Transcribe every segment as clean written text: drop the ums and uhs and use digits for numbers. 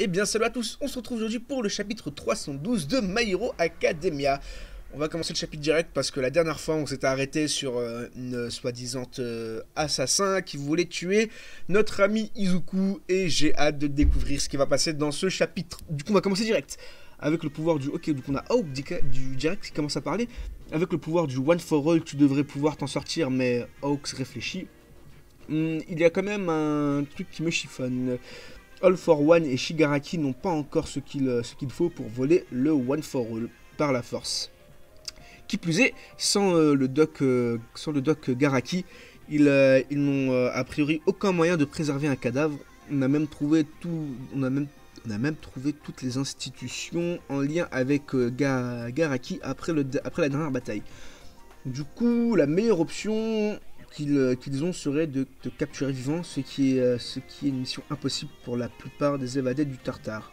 Eh bien salut à tous, on se retrouve aujourd'hui pour le chapitre 312 de My Hero Academia. On va commencer le chapitre direct parce que la dernière fois on s'était arrêté sur une soi-disant assassin qui voulait tuer notre ami Izuku et j'ai hâte de découvrir ce qui va passer dans ce chapitre. Du coup on va commencer direct avec le pouvoir du... Ok, donc on a Hawk du direct qui commence à parler. Avec le pouvoir du One for All tu devrais pouvoir t'en sortir mais Hawk réfléchit. Il y a quand même un truc qui me chiffonne. All for One et Shigaraki n'ont pas encore ce qu'il faut pour voler le One for All par la force. Qui plus est, sans le doc Garaki, ils n'ont a priori aucun moyen de préserver un cadavre. On a même trouvé toutes les institutions en lien avec Garaki après la dernière bataille. Du coup, la meilleure option qu'ils ont serait de te capturer vivant, ce qui est une mission impossible pour la plupart des évadés du Tartare.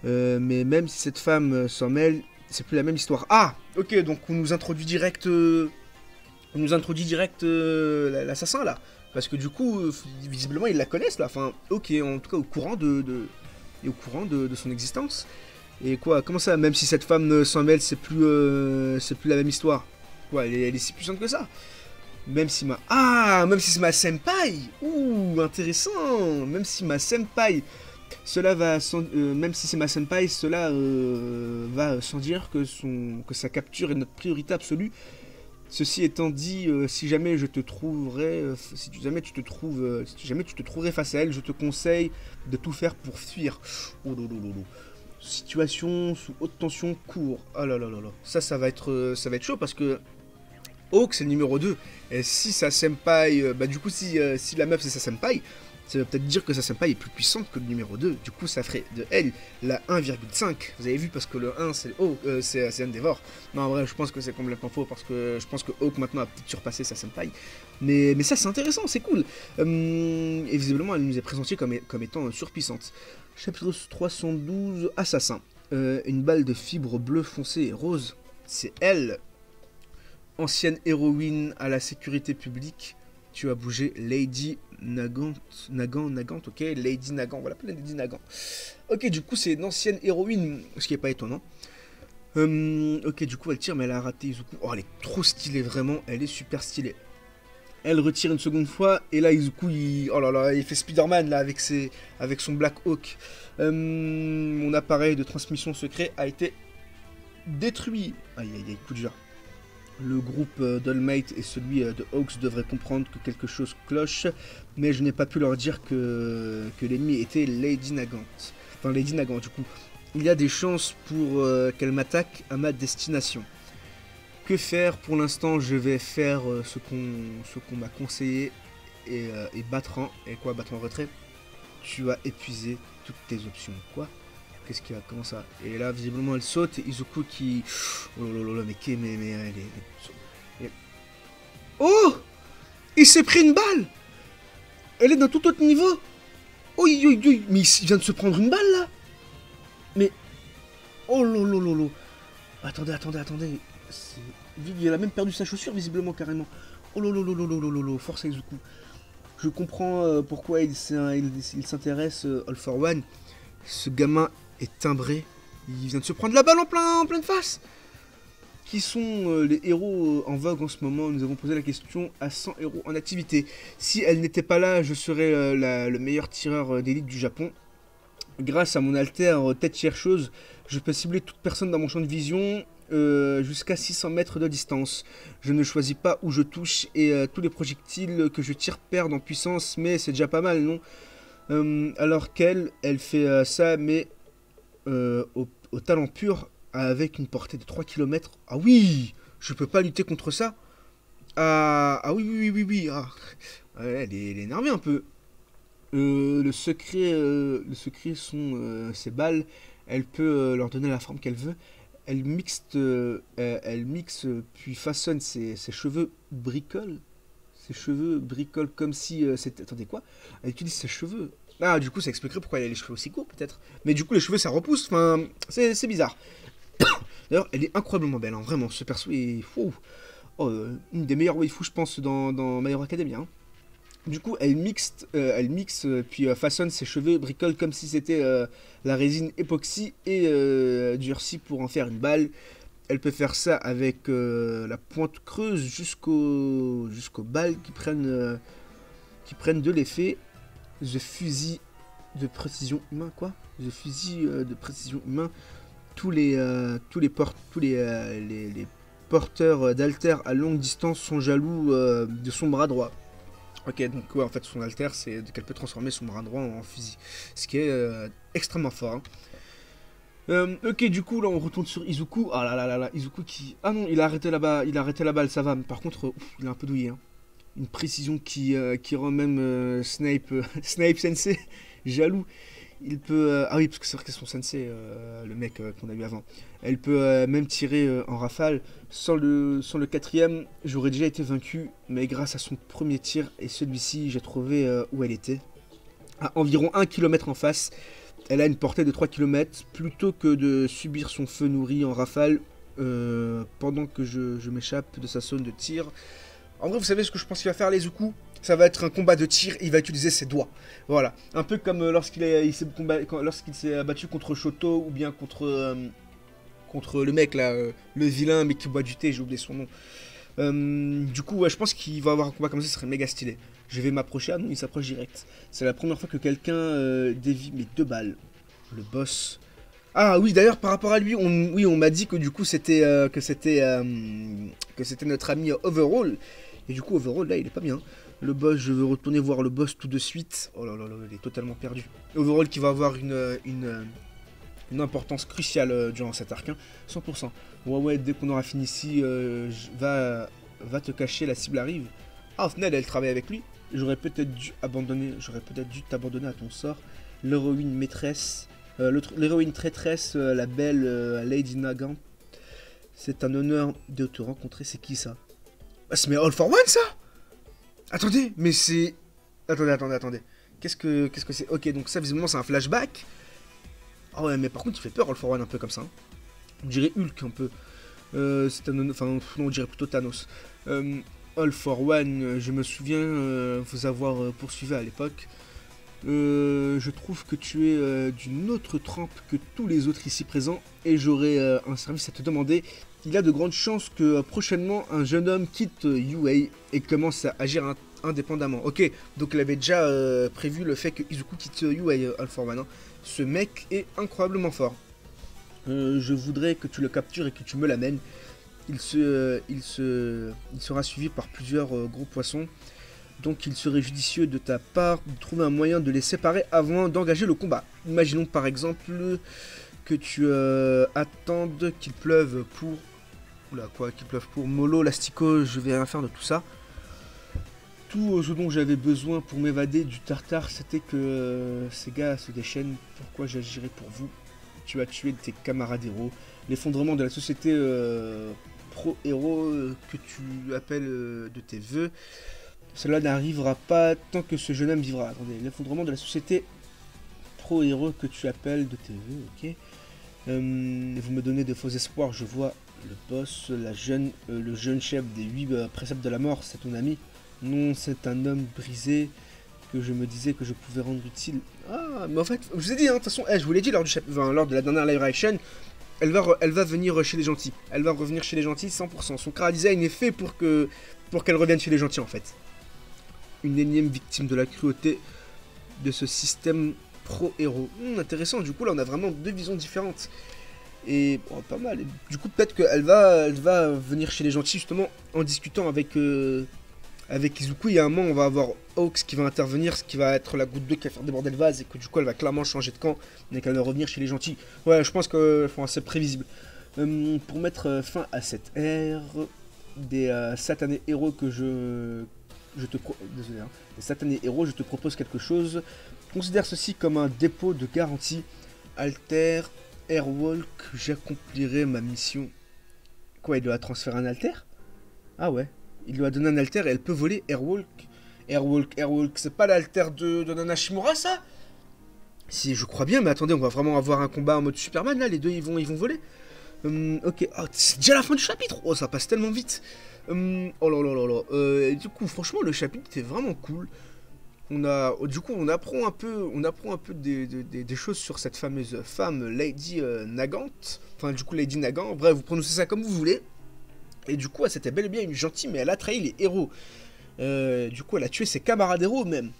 Mais même si cette femme s'en mêle, c'est plus la même histoire. Ah, ok, donc on nous introduit direct, l'assassin là, parce que du coup, visiblement ils la connaissent là. Enfin, ok, en tout cas au courant de son existence. Et quoi, comment ça, même si cette femme s'en mêle, c'est plus la même histoire. Quoi, elle est si puissante que ça. Même si c'est ma senpai. Ouh, intéressant. Même si ma senpai, même si c'est ma senpai, cela va sans dire que sa capture est notre priorité absolue. Ceci étant dit, si jamais tu te trouverais face à elle, je te conseille de tout faire pour fuir. Oh lolo. Situation sous haute tension, court. Oh là là là là. Ça va être chaud parce que Hawk c'est le numéro 2. Et si sa senpai, du coup si la meuf c'est sa senpai, ça veut peut-être dire que sa senpai est plus puissante que le numéro 2. Du coup ça ferait de elle la 1,5. Vous avez vu parce que le 1 c'est c'est Endeavor. Non en vrai je pense que c'est complètement faux parce que je pense que Hawk maintenant a peut-être surpassé sa senpai. Mais ça c'est intéressant, c'est cool. Et visiblement elle nous est présentée comme étant surpuissante. Chapitre 312, Assassin. Une balle de fibre bleue foncée et rose. C'est elle. Ancienne héroïne à la sécurité publique, tu as bougé Lady Nagant, ok, Lady Nagant, voilà, Lady Nagant. Ok, du coup, c'est une ancienne héroïne, ce qui est pas étonnant. Ok, du coup, elle tire, mais elle a raté Izuku. Oh, elle est trop stylée, vraiment, elle est super stylée. Elle retire une seconde fois, et là, Izuku, oh là là, il fait Spider-Man, là, avec son Black Hawk. Mon appareil de transmission secret a été détruit. Aïe, coup de dur. Le groupe d'All Might et celui de Hawks devraient comprendre que quelque chose cloche, mais je n'ai pas pu leur dire que l'ennemi était Lady Nagant. Enfin, Lady Nagant, du coup. Il y a des chances pour qu'elle m'attaque à ma destination. Que faire? Pour l'instant, je vais faire ce qu'on m'a conseillé et battre en retrait. Tu as épuisé toutes tes options. Quoi? Qu'est-ce qu'il y a? Comment ça? Et là, visiblement, elle saute. Et Izuku qui... Oh là là, mais elle est... Oh! Il s'est pris une balle! Elle est d'un tout autre niveau! Oh, mais il vient de se prendre une balle, là! Mais... Oh là. Attendez. Il a même perdu sa chaussure, visiblement, carrément. Oh là. Force à Izuku. Je comprends pourquoi il s'intéresse All for One. Ce gamin est timbré. Il vient de se prendre la balle en pleine face. Qui sont les héros en vogue en ce moment? Nous avons posé la question à 100 héros en activité. Si elle n'était pas là, je serais le meilleur tireur d'élite du Japon. Grâce à mon alter tête chercheuse, je peux cibler toute personne dans mon champ de vision jusqu'à 600 mètres de distance. Je ne choisis pas où je touche et tous les projectiles que je tire perdent en puissance, mais c'est déjà pas mal, non? Alors qu'elle fait ça, mais au talent pur, avec une portée de 3 km. Ah oui, je peux pas lutter contre ça. Ah oui. Ah. Ouais, elle est énervée un peu. Le secret sont ses balles. Elle peut leur donner la forme qu'elle veut. Elle mixe puis façonne ses cheveux bricolent. Ses cheveux bricolent comme si c'était... Attendez, quoi? Elle utilise ses cheveux. Ah, du coup, ça expliquerait pourquoi elle a les cheveux aussi courts, peut-être. Mais du coup, les cheveux, ça repousse. Enfin, c'est bizarre. D'ailleurs, elle est incroyablement belle, hein. Vraiment. Ce perso est... une des meilleures waifus, je pense, dans My Hero Academia. Hein. Du coup, elle mixe puis façonne ses cheveux, bricole comme si c'était la résine époxy et durcie pour en faire une balle. Elle peut faire ça avec la pointe creuse jusqu'aux balles qui prennent de l'effet. The fusil de précision humain, quoi? The fusil de précision humain. Les porteurs d'altères à longue distance sont jaloux de son bras droit. Ok, donc ouais, en fait, son alter, c'est qu'elle peut transformer son bras droit en fusil. Ce qui est extrêmement fort. Hein. Ok, du coup, là, on retourne sur Izuku. Ah là là là là, Izuku qui... Ah non, il a arrêté la balle, ça va. Mais par contre, il est un peu douillé. Hein. Une précision qui rend même Snape, Snape Sensei jaloux. Il peut... ah oui, parce que c'est vrai que c'est son sensei, le mec qu'on a vu avant. Elle peut même tirer en rafale. Sans le quatrième, j'aurais déjà été vaincu. Mais grâce à son premier tir et celui-ci, j'ai trouvé où elle était. À environ 1 km en face. Elle a une portée de 3 km. Plutôt que de subir son feu nourri en rafale pendant que je m'échappe de sa zone de tir. En vrai, vous savez ce que je pense qu'il va faire, les Izuku? Ça va être un combat de tir, il va utiliser ses doigts. Voilà. Un peu comme lorsqu'il s'est battu contre Shoto ou bien contre le mec là, le vilain mais qui boit du thé, j'ai oublié son nom. Du coup, ouais, je pense qu'il va avoir un combat comme ça, ce serait méga stylé. Je vais m'approcher, ah non, il s'approche direct. C'est la première fois que quelqu'un dévie mes 2 balles. Le boss. Ah oui, d'ailleurs, par rapport à lui, on m'a dit que du coup c'était notre ami Overall. Et du coup, Overall, là, il est pas bien. Le boss, je veux retourner voir le boss tout de suite. Oh là là là, il est totalement perdu. Overall qui va avoir une importance cruciale durant cet arc. Hein. 100%. Ouais, dès qu'on aura fini ici, va te cacher, la cible arrive. Ah, au final, elle travaille avec lui. J'aurais peut-être dû t'abandonner à ton sort. L'héroïne maîtresse, l'héroïne traîtresse, la belle Lady Nagant. C'est un honneur de te rencontrer. C'est qui ça? Ah, c'est mais All for One, ça? Attendez, mais c'est... Attendez. Qu'est-ce que c'est? Ok, donc ça, visiblement, c'est un flashback. Ah ouais, mais par contre, il fait peur, All for One, un peu comme ça. Hein. On dirait Hulk, un peu. C'est un... Enfin, non, on dirait plutôt Thanos. All for One, je me souviens vous avoir poursuivi à l'époque. Je trouve que tu es d'une autre trempe que tous les autres ici présents. Et j'aurais un service à te demander. Il y a de grandes chances que prochainement un jeune homme quitte UA et commence à agir indépendamment. Ok, donc il avait déjà prévu le fait que Izuku quitte UA, All for One. Hein. Ce mec est incroyablement fort. Je voudrais que tu le captures et que tu me l'amènes. Il sera suivi par plusieurs gros poissons. Donc il serait judicieux de ta part de trouver un moyen de les séparer avant d'engager le combat. Imaginons par exemple que tu attendes qu'il pleuve pour... Oula, quoi, qu'il pleuve pour Molo, Lastico, je vais rien faire de tout ça. Tout ce dont j'avais besoin pour m'évader du Tartare, c'était que ces gars se déchaînent. Pourquoi j'agirais pour vous? Tu as tué tes camarades héros. L'effondrement de la société pro-héros que tu appelles de tes voeux. Cela n'arrivera pas tant que ce jeune homme vivra. Attendez, l'effondrement de la société pro-héros que tu appelles de tes voeux, ok. Vous me donnez de faux espoirs, je vois le boss, le jeune chef des 8 préceptes de la mort, c'est ton ami. Non, c'est un homme brisé que je me disais que je pouvais rendre utile. Ah, mais en fait, je vous ai dit, hein, de toute façon, je vous l'ai dit lors de la dernière live reaction, elle va venir chez les gentils. Elle va revenir chez les gentils 100%. Son chara design est fait pour qu'elle revienne chez les gentils, en fait. Une énième victime de la cruauté de ce système pro-héros. Intéressant, du coup, là, on a vraiment 2 visions différentes. Et bon, pas mal. Et, du coup, peut-être qu'elle va venir chez les gentils, justement, en discutant avec Izuku. Il y a un moment, on va avoir Hawks qui va intervenir, ce qui va être la goutte d'eau qui va faire déborder le vase, et que du coup, elle va clairement changer de camp, et qu'elle va revenir chez les gentils. Ouais, je pense que c'est prévisible. Pour mettre fin à cette ère des satanés héros que désolé, hein. Les satanés héros, je te propose quelque chose. Considère ceci comme un dépôt de garantie. Alter, Airwalk, j'accomplirai ma mission. Quoi, il doit transférer un alter? Ah ouais. Il lui a donné un alter et elle peut voler. Airwalk, c'est pas l'alter de Nanashimura, ça? Si, je crois bien, mais attendez, on va vraiment avoir un combat en mode Superman, là, les deux, ils vont voler. Ok, oh, c'est déjà la fin du chapitre. Oh, ça passe tellement vite. Oh là là là là. Du coup, franchement, le chapitre était vraiment cool. Du coup, on apprend un peu des choses sur cette fameuse femme, Lady Nagant. Enfin, du coup, Lady Nagant. Bref, vous prononcez ça comme vous voulez. Et du coup, elle c'était bel et bien une gentille, mais elle a trahi les héros. Du coup, elle a tué ses camarades héros même.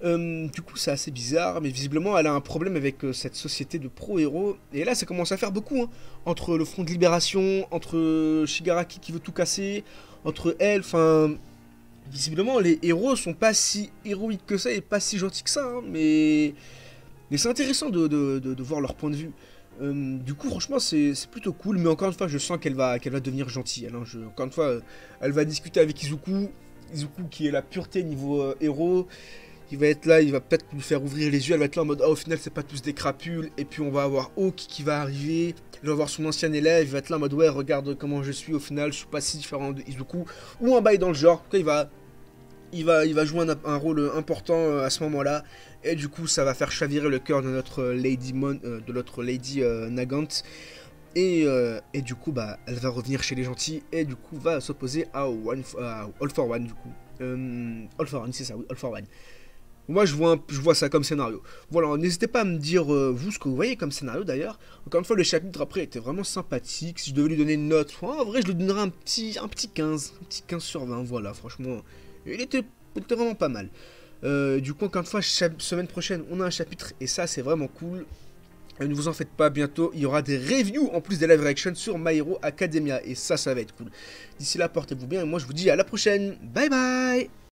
Du coup, c'est assez bizarre, mais visiblement, elle a un problème avec cette société de pro-héros. Et là, ça commence à faire beaucoup, hein. Entre le Front de Libération, entre Shigaraki qui veut tout casser, entre elle, enfin... Visiblement, les héros sont pas si héroïques que ça et pas si gentils que ça, hein, mais c'est intéressant de voir leur point de vue. Du coup, franchement, c'est plutôt cool, mais encore une fois, je sens qu'elle va devenir gentille. Elle, hein. Encore une fois, elle va discuter avec Izuku. Izuku qui est la pureté niveau héros. Il va être là, il va peut-être lui faire ouvrir les yeux. Elle va être là en mode, ah, au final, c'est pas tous des crapules. Et puis, on va avoir Hawk qui va arriver. Il va voir son ancien élève. Il va être là en mode, ouais, regarde comment je suis. Au final, je suis pas si différent de Izuku. Ou un bail dans le genre. Il va jouer un rôle important à ce moment-là. Et du coup, ça va faire chavirer le cœur de notre Lady Nagant. Et du coup, bah, elle va revenir chez les gentils. Et du coup, va s'opposer à All for One, du coup. All for One, c'est ça, oui, All for One. Moi, je vois ça comme scénario. Voilà, n'hésitez pas à me dire, vous, ce que vous voyez comme scénario, d'ailleurs. Encore une fois, le chapitre, après, était vraiment sympathique. Si je devais lui donner une note, en vrai, je lui donnerais un petit 15. Un petit 15 sur 20, voilà, franchement. Il était vraiment pas mal. Du coup, encore une fois, semaine prochaine, on a un chapitre. Et ça, c'est vraiment cool. Ne vous en faites pas, bientôt, il y aura des reviews en plus des live reactions sur My Hero Academia. Et ça va être cool. D'ici là, portez-vous bien. Et moi, je vous dis à la prochaine. Bye bye!